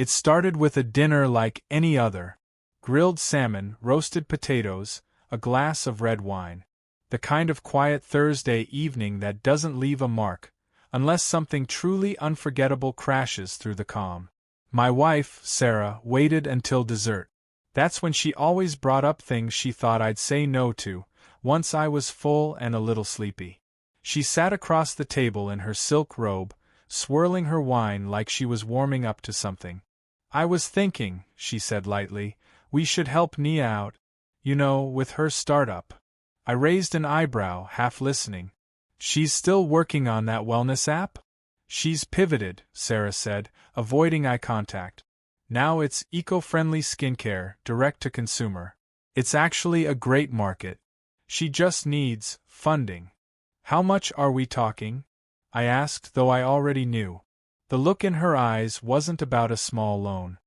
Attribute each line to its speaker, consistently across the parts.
Speaker 1: It started with a dinner like any other. Grilled salmon, roasted potatoes, a glass of red wine. The kind of quiet Thursday evening that doesn't leave a mark, unless something truly unforgettable crashes through the calm. My wife, Sarah, waited until dessert. That's when she always brought up things she thought I'd say no to, once I was full and a little sleepy. She sat across the table in her silk robe, swirling her wine like she was warming up to something. I was thinking, she said lightly, we should help Nia out. You know, with her startup. I raised an eyebrow, half listening. She's still working on that wellness app? She's pivoted, Sarah said, avoiding eye contact. Now it's eco-friendly skincare, direct to consumer. It's actually a great market. She just needs funding. How much are we talking? I asked, though I already knew. The look in her eyes wasn't about a small loan.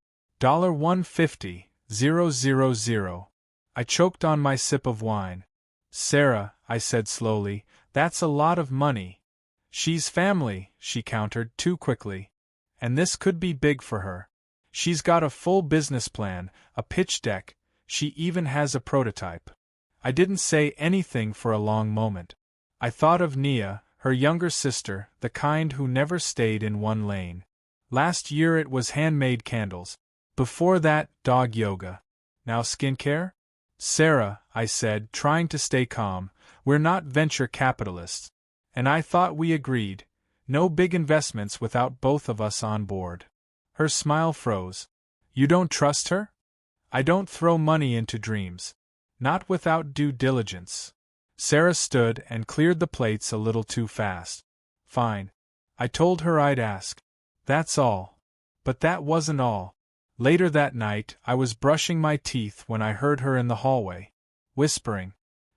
Speaker 1: $150,000. I choked on my sip of wine. Sarah, I said slowly, that's a lot of money. She's family, she countered too quickly. And this could be big for her. She's got a full business plan, a pitch deck, she even has a prototype. I didn't say anything for a long moment. I thought of Nia, her younger sister, the kind who never stayed in one lane. Last year it was handmade candles. Before that, dog yoga. Now skincare? Sarah, I said, trying to stay calm, we're not venture capitalists. And I thought we agreed. No big investments without both of us on board. Her smile froze. You don't trust her? I don't throw money into dreams. Not without due diligence. Sarah stood and cleared the plates a little too fast. Fine. I told her I'd ask. That's all. But that wasn't all. Later that night, I was brushing my teeth when I heard her in the hallway, whispering.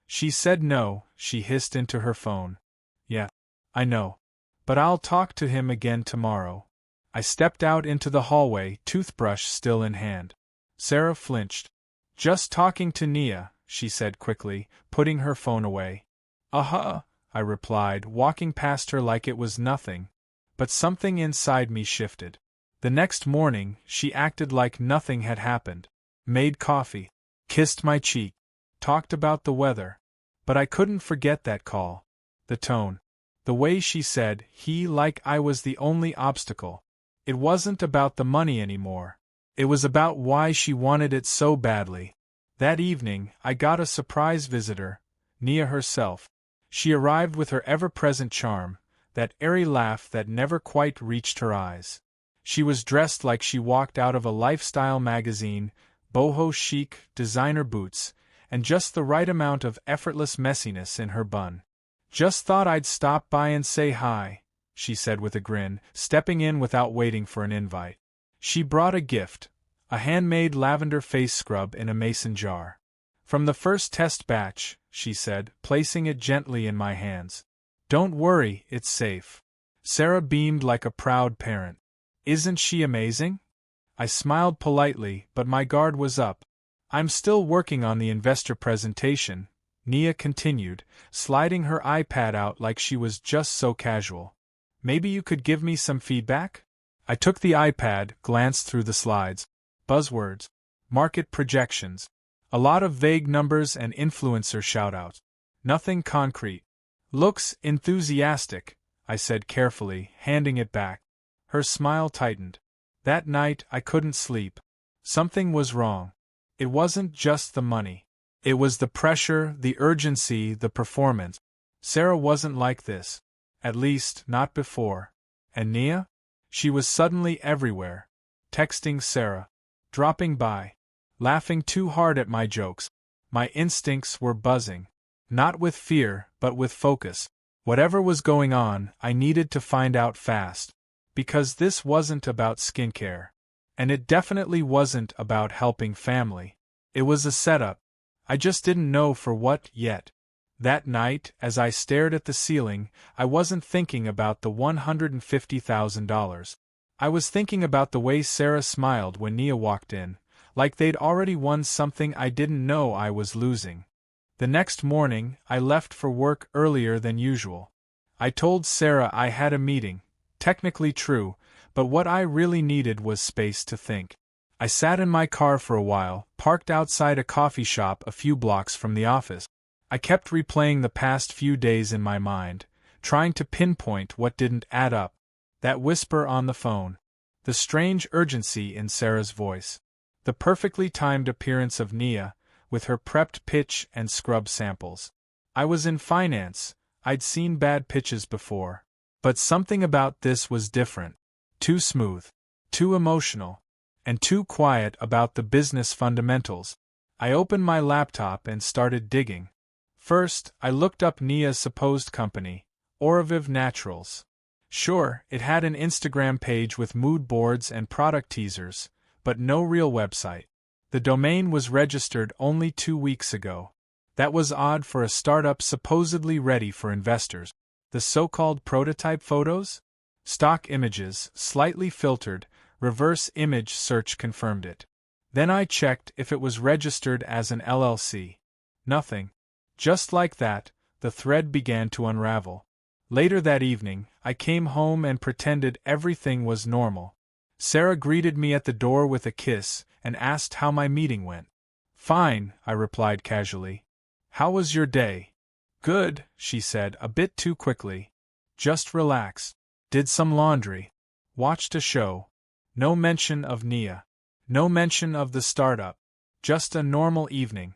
Speaker 1: She said no, she hissed into her phone. Yeah, I know. But I'll talk to him again tomorrow. I stepped out into the hallway, toothbrush still in hand. Sarah flinched. Just talking to Nia, she said quickly, putting her phone away. Uh-huh, I replied, walking past her like it was nothing. But something inside me shifted. The next morning, she acted like nothing had happened. Made coffee. Kissed my cheek. Talked about the weather. But I couldn't forget that call. The tone. The way she said, he, like I was the only obstacle. It wasn't about the money anymore. It was about why she wanted it so badly. That evening, I got a surprise visitor, Nia herself. She arrived with her ever-present charm, that airy laugh that never quite reached her eyes. She was dressed like she walked out of a lifestyle magazine, boho chic, designer boots, and just the right amount of effortless messiness in her bun. Just thought I'd stop by and say hi, she said with a grin, stepping in without waiting for an invite. She brought a gift, a handmade lavender face scrub in a mason jar. From the first test batch, she said, placing it gently in my hands. Don't worry, it's safe. Sarah beamed like a proud parent. Isn't she amazing? I smiled politely, but my guard was up. I'm still working on the investor presentation, Nia continued, sliding her iPad out like she was just so casual. Maybe you could give me some feedback? I took the iPad, glanced through the slides. Buzzwords. Market projections. A lot of vague numbers and influencer shoutouts. Nothing concrete. Looks enthusiastic, I said carefully, handing it back. Her smile tightened. That night I couldn't sleep. Something was wrong. It wasn't just the money. It was the pressure, the urgency, the performance. Sarah wasn't like this. At least, not before. And Nia? She was suddenly everywhere. Texting Sarah. Dropping by. Laughing too hard at my jokes. My instincts were buzzing. Not with fear, but with focus. Whatever was going on, I needed to find out fast. Because this wasn't about skincare. And it definitely wasn't about helping family. It was a setup. I just didn't know for what yet. That night, as I stared at the ceiling, I wasn't thinking about the $150,000. I was thinking about the way Sarah smiled when Nia walked in, like they'd already won something I didn't know I was losing. The next morning, I left for work earlier than usual. I told Sarah I had a meeting, technically true, But what I really needed was space to think. I sat in my car for a while, parked outside a coffee shop a few blocks from the office. I kept replaying the past few days in my mind, trying to pinpoint what didn't add up. That whisper on the phone. The strange urgency in Sarah's voice. The perfectly timed appearance of Nia, with her prepped pitch and scrub samples. I was in finance, I'd seen bad pitches before. But something about this was different. Too smooth. Too emotional. And too quiet about the business fundamentals. I opened my laptop and started digging. First, I looked up Nia's supposed company, Oraviv Naturals. Sure, it had an Instagram page with mood boards and product teasers, but no real website. The domain was registered only 2 weeks ago. That was odd for a startup supposedly ready for investors. The so-called prototype photos? Stock images, slightly filtered, reverse image search confirmed it. Then I checked if it was registered as an LLC. Nothing. Just like that, the thread began to unravel. Later that evening, I came home and pretended everything was normal. Sarah greeted me at the door with a kiss and asked how my meeting went. Fine, I replied casually. How was your day? Good, she said, a bit too quickly. Just relaxed. Did some laundry. Watched a show. No mention of Nia. No mention of the startup. Just a normal evening.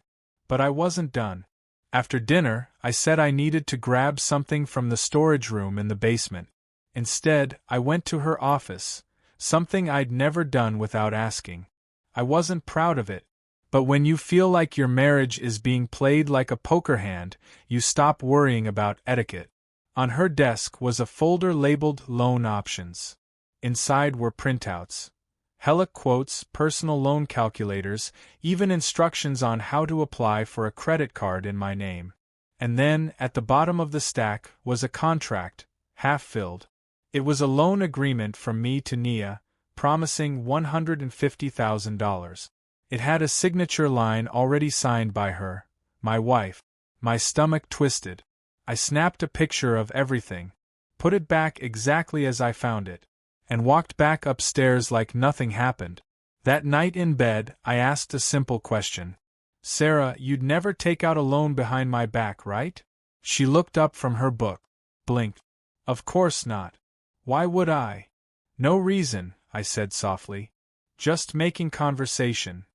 Speaker 1: But I wasn't done. After dinner, I said I needed to grab something from the storage room in the basement. Instead, I went to her office, something I'd never done without asking. I wasn't proud of it. But when you feel like your marriage is being played like a poker hand, you stop worrying about etiquette. On her desk was a folder labeled Loan Options. Inside were printouts. Hella quotes, personal loan calculators, even instructions on how to apply for a credit card in my name. And then, at the bottom of the stack, was a contract, half-filled. It was a loan agreement from me to Nia, promising $150,000. It had a signature line already signed by her, my wife. My stomach twisted. I snapped a picture of everything, put it back exactly as I found it, and walked back upstairs like nothing happened. That night in bed, I asked a simple question. Sarah, you'd never take out a loan behind my back, right? She looked up from her book, blinked. Of course not. Why would I? No reason, I said softly. Just making conversation.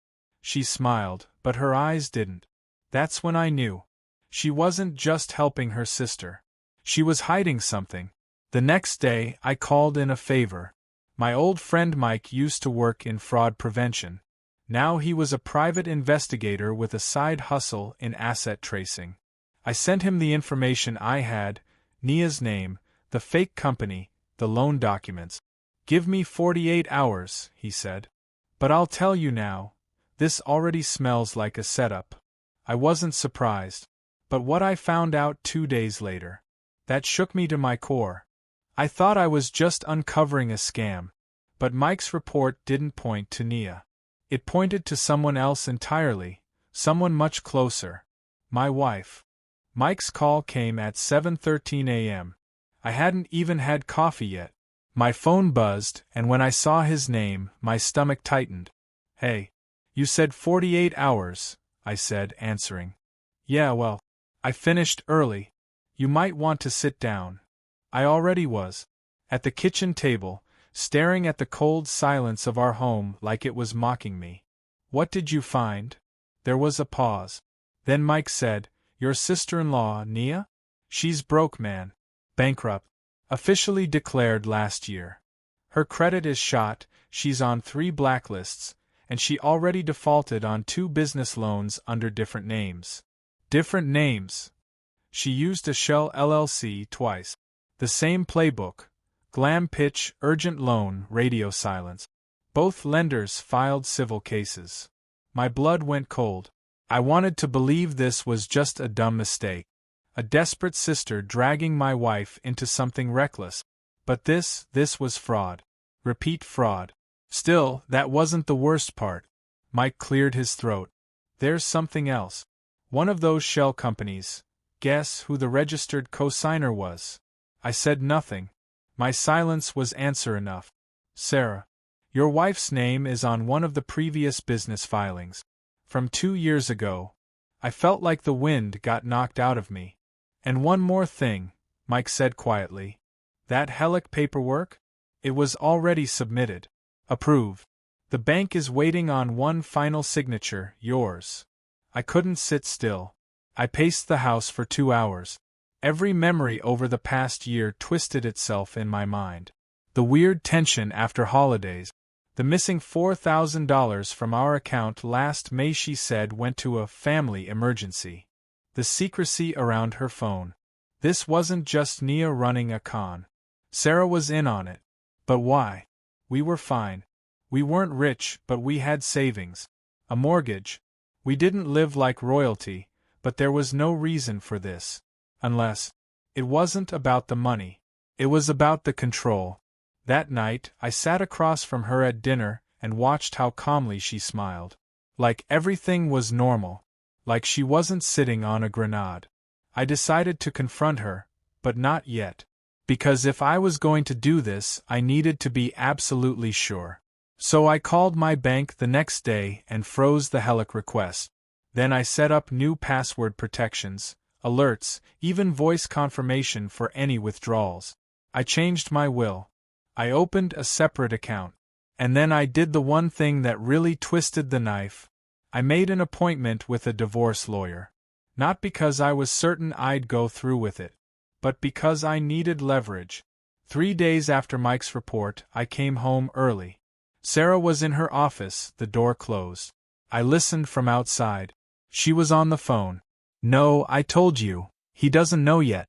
Speaker 1: She smiled, but her eyes didn't. That's when I knew. She wasn't just helping her sister. She was hiding something. The next day, I called in a favor. My old friend Mike used to work in fraud prevention. Now he was a private investigator with a side hustle in asset tracing. I sent him the information I had, Nia's name, the fake company, the loan documents. Give me 48 hours, he said. But I'll tell you now, this already smells like a setup. I wasn't surprised. But what I found out 2 days later, that shook me to my core. I thought I was just uncovering a scam. But Mike's report didn't point to Nia. It pointed to someone else entirely, someone much closer. My wife. Mike's call came at 7:13 a.m. I hadn't even had coffee yet. My phone buzzed, and when I saw his name, my stomach tightened. Hey. You said 48 hours, I said, answering. Yeah, well, I finished early. You might want to sit down. I already was. At the kitchen table, staring at the cold silence of our home like it was mocking me. What did you find? There was a pause. Then Mike said, Your sister-in-law, Nia? She's broke, man. Bankrupt. Officially declared last year. Her credit is shot, she's on 3 blacklists, and she already defaulted on 2 business loans under different names. Different names. She used a shell LLC twice. The same playbook. Glam pitch, urgent loan, radio silence. Both lenders filed civil cases. My blood went cold. I wanted to believe this was just a dumb mistake. A desperate sister dragging my wife into something reckless. But this was fraud. Repeat fraud. Still, that wasn't the worst part. Mike cleared his throat. There's something else. One of those shell companies. Guess who the registered co-signer was? I said nothing. My silence was answer enough. Sarah. Your wife's name is on one of the previous business filings. From 2 years ago. I felt like the wind got knocked out of me. And one more thing, Mike said quietly. That HELOC paperwork? It was already submitted. Approved. The bank is waiting on one final signature, yours. I couldn't sit still. I paced the house for 2 hours. Every memory over the past year twisted itself in my mind. The weird tension after holidays. The missing $4,000 from our account last May she said went to a family emergency. The secrecy around her phone. This wasn't just Nia running a con. Sarah was in on it. But why? We were fine. We weren't rich, but we had savings. A mortgage. We didn't live like royalty, but there was no reason for this. Unless. It wasn't about the money. It was about the control. That night, I sat across from her at dinner and watched how calmly she smiled. Like everything was normal. Like she wasn't sitting on a grenade. I decided to confront her, but not yet. Because if I was going to do this, I needed to be absolutely sure. So I called my bank the next day and froze the HELOC request. Then I set up new password protections, alerts, even voice confirmation for any withdrawals. I changed my will. I opened a separate account. And then I did the one thing that really twisted the knife. I made an appointment with a divorce lawyer. Not because I was certain I'd go through with it, but because I needed leverage. 3 days after Mike's report, I came home early. Sarah was in her office, the door closed. I listened from outside. She was on the phone. No, I told you. He doesn't know yet.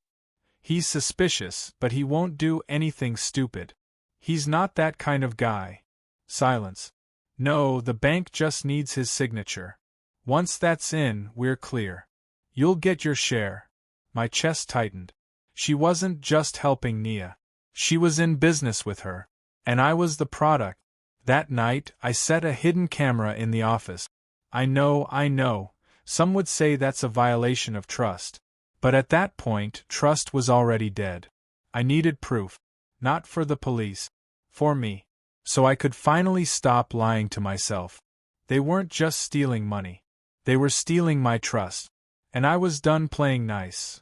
Speaker 1: He's suspicious, but he won't do anything stupid. He's not that kind of guy. Silence. No, the bank just needs his signature. Once that's in, we're clear. You'll get your share. My chest tightened. She wasn't just helping Nia. She was in business with her. And I was the product. That night, I set a hidden camera in the office. I know. Some would say that's a violation of trust. But at that point, trust was already dead. I needed proof. Not for the police. For me. So I could finally stop lying to myself. They weren't just stealing money. They were stealing my trust. And I was done playing nice.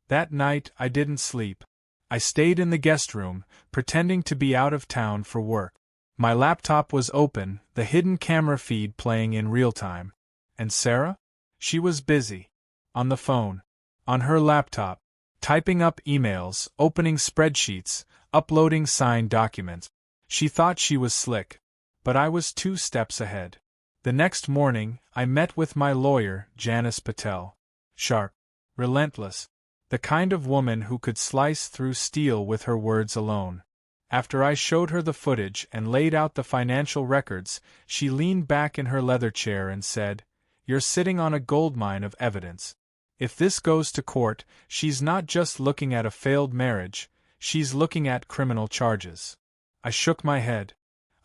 Speaker 1: That night, I didn't sleep. I stayed in the guest room, pretending to be out of town for work. My laptop was open, the hidden camera feed playing in real time. And Sarah? She was busy. On the phone. On her laptop. Typing up emails, opening spreadsheets, uploading signed documents. She thought she was slick. But I was 2 steps ahead. The next morning, I met with my lawyer, Janice Patel. Sharp. Relentless. The kind of woman who could slice through steel with her words alone. After I showed her the footage and laid out the financial records, she leaned back in her leather chair and said, "You're sitting on a goldmine of evidence. If this goes to court, she's not just looking at a failed marriage, she's looking at criminal charges." I shook my head.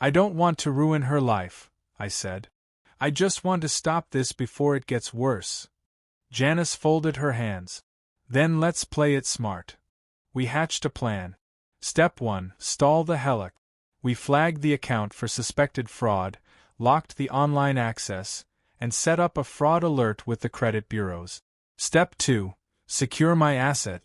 Speaker 1: "I don't want to ruin her life," I said. "I just want to stop this before it gets worse." Janice folded her hands. "Then let's play it smart." We hatched a plan. Step 1, stall the HELOC. We flagged the account for suspected fraud, locked the online access, and set up a fraud alert with the credit bureaus. Step 2, secure my asset.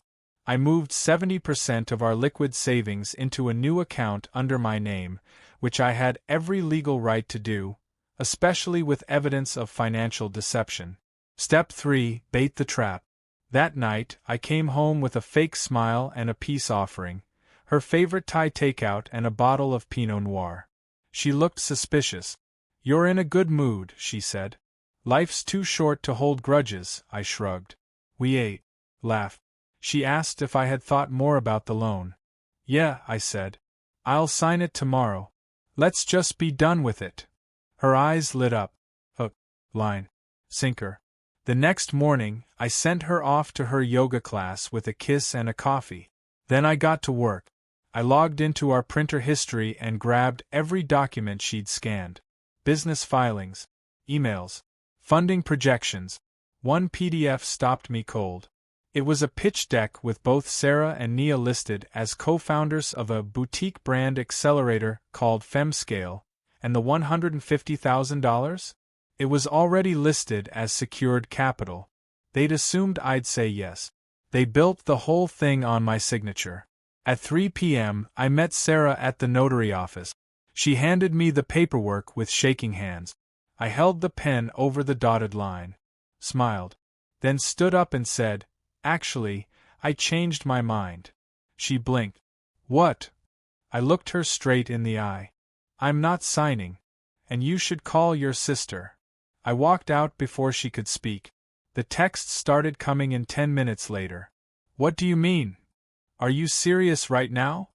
Speaker 1: I moved 70% of our liquid savings into a new account under my name, which I had every legal right to do, especially with evidence of financial deception. Step 3, bait the trap. That night, I came home with a fake smile and a peace offering, her favorite Thai takeout and a bottle of Pinot Noir. She looked suspicious. "You're in a good mood," she said. "Life's too short to hold grudges," I shrugged. We ate. Laughed. She asked if I had thought more about the loan. "Yeah," I said. "I'll sign it tomorrow. Let's just be done with it." Her eyes lit up. Hook, line, sinker. The next morning, I sent her off to her yoga class with a kiss and a coffee. Then I got to work. I logged into our printer history and grabbed every document she'd scanned. Business filings, emails, funding projections. One PDF stopped me cold. It was a pitch deck with both Sarah and Nia listed as co-founders of a boutique brand accelerator called FemScale, and the $150,000? It was already listed as secured capital. They'd assumed I'd say yes. They built the whole thing on my signature. At 3 p.m., I met Sarah at the notary office. She handed me the paperwork with shaking hands. I held the pen over the dotted line, smiled, then stood up and said, "Actually, I changed my mind." She blinked. "What?" I looked her straight in the eye. "I'm not signing. And you should call your sister." I walked out before she could speak. The texts started coming in 10 minutes later. "What do you mean? Are you serious right now?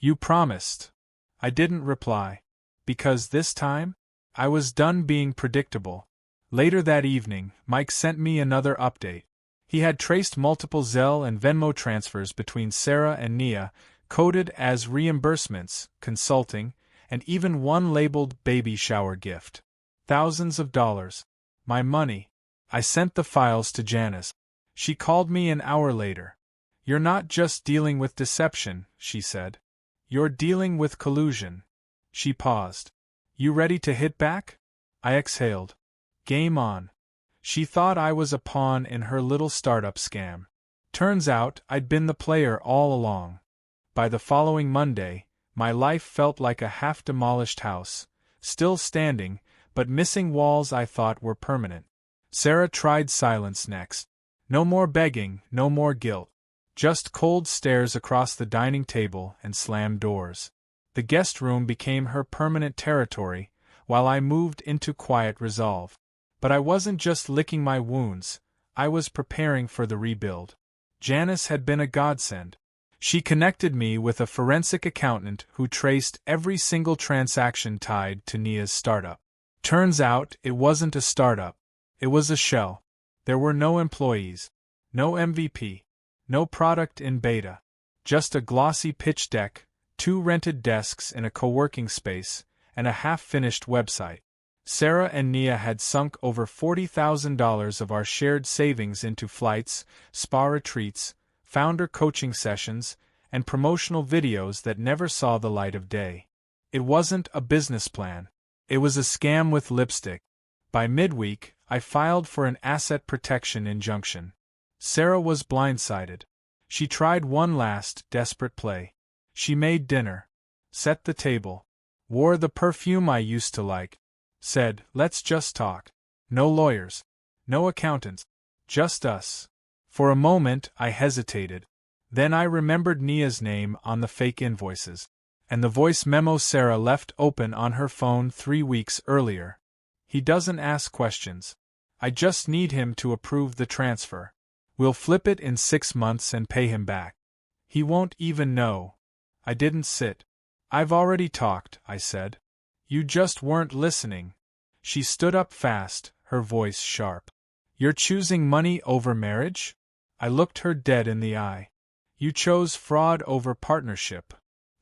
Speaker 1: You promised." I didn't reply. Because this time, I was done being predictable. Later that evening, Mike sent me another update. He had traced multiple Zelle and Venmo transfers between Sarah and Nia, coded as reimbursements, consulting, and even one labeled baby shower gift. Thousands of dollars. My money. I sent the files to Janice. She called me an hour later. "You're not just dealing with deception," she said. "You're dealing with collusion." She paused. "You ready to hit back?" I exhaled. Game on. She thought I was a pawn in her little startup scam. Turns out I'd been the player all along. By the following Monday, my life felt like a half-demolished house, still standing, but missing walls I thought were permanent. Sarah tried silence next. No more begging, no more guilt. Just cold stares across the dining table and slammed doors. The guest room became her permanent territory, while I moved into quiet resolve. But I wasn't just licking my wounds, I was preparing for the rebuild. Janice had been a godsend. She connected me with a forensic accountant who traced every single transaction tied to Nia's startup. Turns out it wasn't a startup. It was a shell. There were no employees, no MVP, no product in beta. Just a glossy pitch deck, 2 rented desks in a co-working space, and a half-finished website. Sarah and Nia had sunk over $40,000 of our shared savings into flights, spa retreats, founder coaching sessions, and promotional videos that never saw the light of day. It wasn't a business plan. It was a scam with lipstick. By midweek, I filed for an asset protection injunction. Sarah was blindsided. She tried one last, desperate play. She made dinner, set the table, wore the perfume I used to like, said, "Let's just talk. No lawyers, no accountants, just us." For a moment I hesitated. Then I remembered Nia's name on the fake invoices, and the voice memo Sarah left open on her phone 3 weeks earlier. "He doesn't ask questions. I just need him to approve the transfer. We'll flip it in 6 months and pay him back. He won't even know." I didn't sit. "I've already talked," I said. "You just weren't listening." She stood up fast, her voice sharp. "You're choosing money over marriage?" I looked her dead in the eye. "You chose fraud over partnership."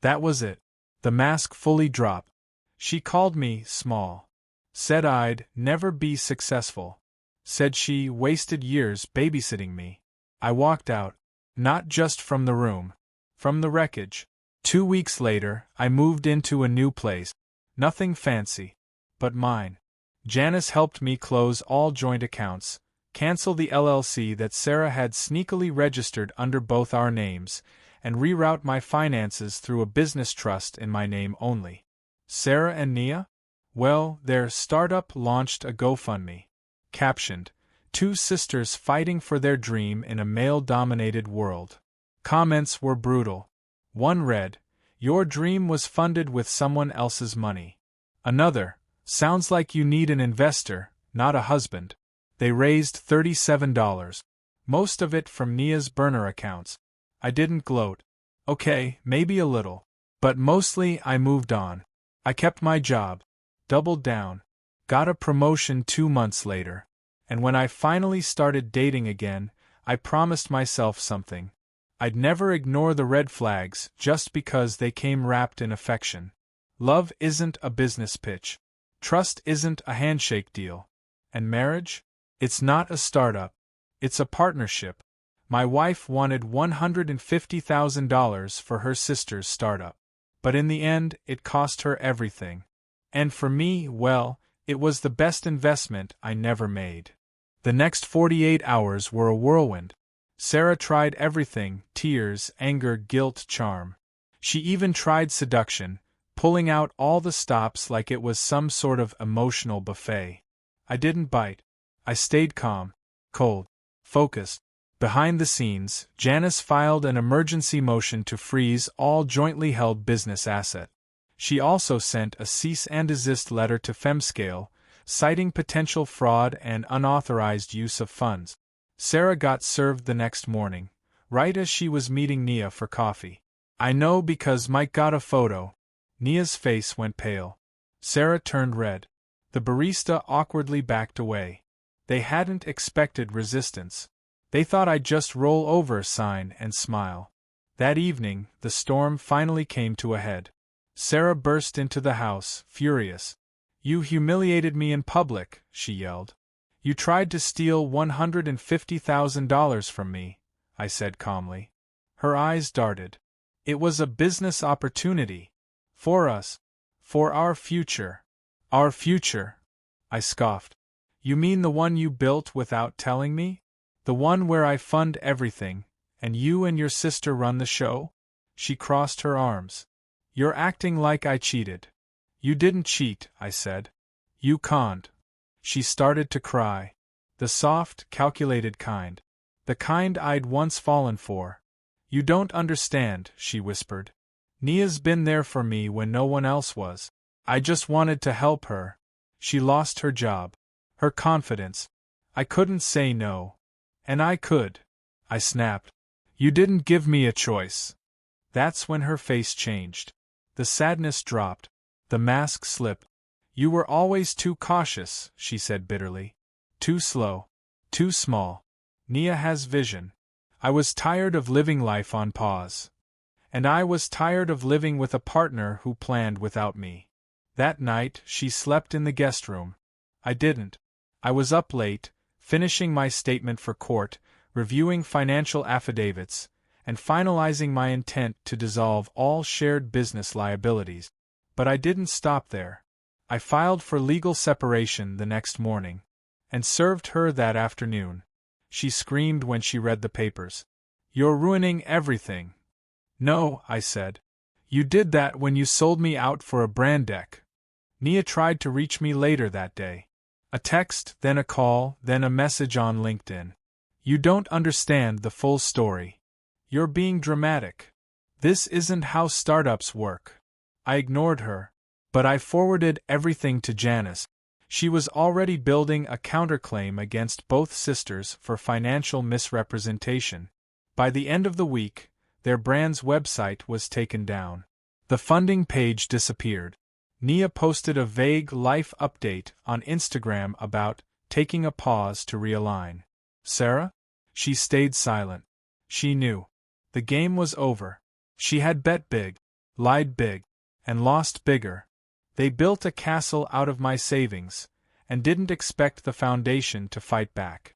Speaker 1: That was it. The mask fully dropped. She called me small. Said I'd never be successful. Said she wasted years babysitting me. I walked out. Not just from the room. From the wreckage. 2 weeks later, I moved into a new place. Nothing fancy. But mine. Janice helped me close all joint accounts, cancel the LLC that Sarah had sneakily registered under both our names, and reroute my finances through a business trust in my name only. Sarah and Nia? Well, their startup launched a GoFundMe. Captioned, "Two sisters fighting for their dream in a male-dominated world." Comments were brutal. One read, "Your dream was funded with someone else's money." Another, "Sounds like you need an investor, not a husband." They raised $37. Most of it from Nia's burner accounts. I didn't gloat. Okay, maybe a little. But mostly I moved on. I kept my job. Doubled down. Got a promotion 2 months later. And when I finally started dating again, I promised myself something. I'd never ignore the red flags just because they came wrapped in affection. Love isn't a business pitch. Trust isn't a handshake deal. And marriage? It's not a startup. It's a partnership. My wife wanted $150,000 for her sister's startup. But in the end, it cost her everything. And for me, well, it was the best investment I never made. The next 48 hours were a whirlwind. Sarah tried everything: tears, anger, guilt, charm. She even tried seduction, pulling out all the stops like it was some sort of emotional buffet. I didn't bite. I stayed calm, cold, focused. Behind the scenes, Janice filed an emergency motion to freeze all jointly held business assets. She also sent a cease and desist letter to Femscale, citing potential fraud and unauthorized use of funds. Sarah got served the next morning, right as she was meeting Nia for coffee. I know because Mike got a photo. Nia's face went pale. Sarah turned red. The barista awkwardly backed away. They hadn't expected resistance. They thought I'd just roll over, sign, and smile. That evening, the storm finally came to a head. Sarah burst into the house, furious. "You humiliated me in public," she yelled. "You tried to steal $150,000 from me," I said calmly. Her eyes darted. "It was a business opportunity. For us. For our future." "Our future?" I scoffed. "You mean the one you built without telling me? The one where I fund everything, and you and your sister run the show?" She crossed her arms. "You're acting like I cheated." "You didn't cheat," I said. "You conned." She started to cry. The soft, calculated kind. The kind I'd once fallen for. "You don't understand," she whispered. "Nia's been there for me when no one else was. I just wanted to help her. She lost her job. Her confidence. I couldn't say no. And I could." I snapped. "You didn't give me a choice." That's when her face changed. The sadness dropped. The mask slipped. "You were always too cautious," she said bitterly. "Too slow. Too small. Nia has vision. I was tired of living life on pause. And I was tired of living with a partner who planned without me." That night, she slept in the guest room. I didn't. I was up late, finishing my statement for court, reviewing financial affidavits, and finalizing my intent to dissolve all shared business liabilities. But I didn't stop there. I filed for legal separation the next morning, and served her that afternoon. She screamed when she read the papers. "You're ruining everything." "No," I said. "You did that when you sold me out for a brand deck." Nia tried to reach me later that day. A text, then a call, then a message on LinkedIn. "You don't understand the full story. You're being dramatic. This isn't how startups work." I ignored her. But I forwarded everything to Janice. She was already building a counterclaim against both sisters for financial misrepresentation. By the end of the week, their brand's website was taken down. The funding page disappeared. Nia posted a vague life update on Instagram about taking a pause to realign. Sarah? She stayed silent. She knew. The game was over. She had bet big, lied big, and lost bigger. They built a castle out of my savings, and didn't expect the foundation to fight back.